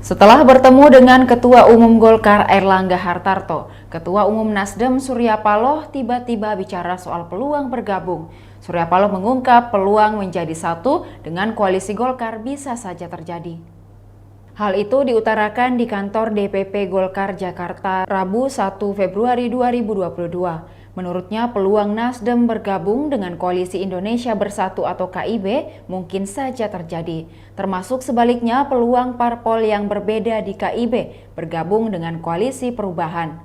Setelah bertemu dengan Ketua Umum Golkar Airlangga Hartarto, Ketua Umum Nasdem Surya Paloh tiba-tiba bicara soal peluang bergabung. Surya Paloh mengungkap peluang menjadi satu dengan koalisi Golkar bisa saja terjadi. Hal itu diutarakan di kantor DPP Golkar Jakarta Rabu 1 Februari 2022. Menurutnya peluang Nasdem bergabung dengan Koalisi Indonesia Bersatu atau KIB mungkin saja terjadi. Termasuk sebaliknya peluang parpol yang berbeda di KIB bergabung dengan Koalisi Perubahan.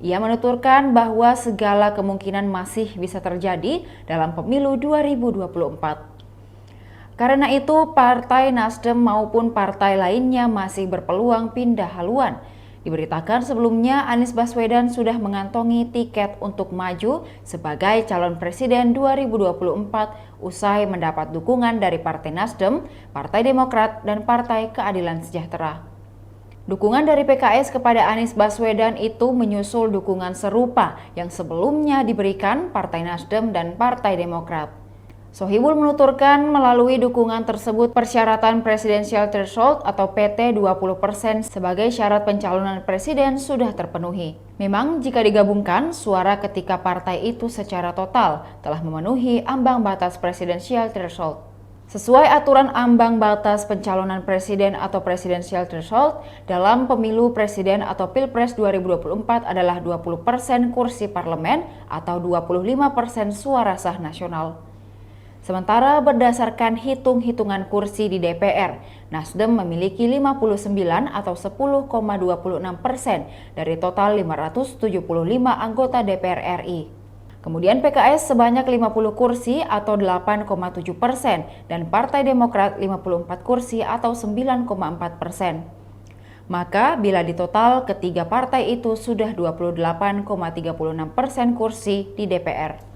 Ia menuturkan bahwa segala kemungkinan masih bisa terjadi dalam pemilu 2024. Karena itu, Partai Nasdem maupun partai lainnya masih berpeluang pindah haluan. Diberitakan sebelumnya Anies Baswedan sudah mengantongi tiket untuk maju sebagai calon presiden 2024 usai mendapat dukungan dari Partai Nasdem, Partai Demokrat, dan Partai Keadilan Sejahtera. Dukungan dari PKS kepada Anies Baswedan itu menyusul dukungan serupa yang sebelumnya diberikan Partai Nasdem dan Partai Demokrat. Sohibul menuturkan melalui dukungan tersebut persyaratan Presidential Threshold atau PT 20% sebagai syarat pencalonan presiden sudah terpenuhi. Memang jika digabungkan, suara ketika partai itu secara total telah memenuhi ambang batas Presidential Threshold. Sesuai aturan ambang batas pencalonan presiden atau Presidential Threshold dalam pemilu presiden atau Pilpres 2024 adalah 20% kursi parlemen atau 25% suara sah nasional. Sementara berdasarkan hitung-hitungan kursi di DPR, Nasdem memiliki 59 atau 10,26% dari total 575 anggota DPR RI. Kemudian PKS sebanyak 50 kursi atau 8,7% dan Partai Demokrat 54 kursi atau 9,4%. Maka bila ditotal ketiga partai itu sudah 28,36% kursi di DPR.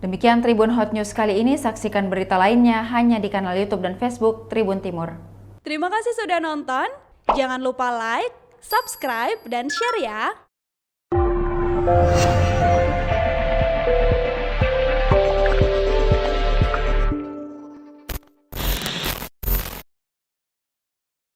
Demikian Tribun Hot News kali ini, saksikan berita lainnya hanya di kanal YouTube dan Facebook Tribun Timur. Terima kasih sudah nonton, jangan lupa like, subscribe, dan share ya!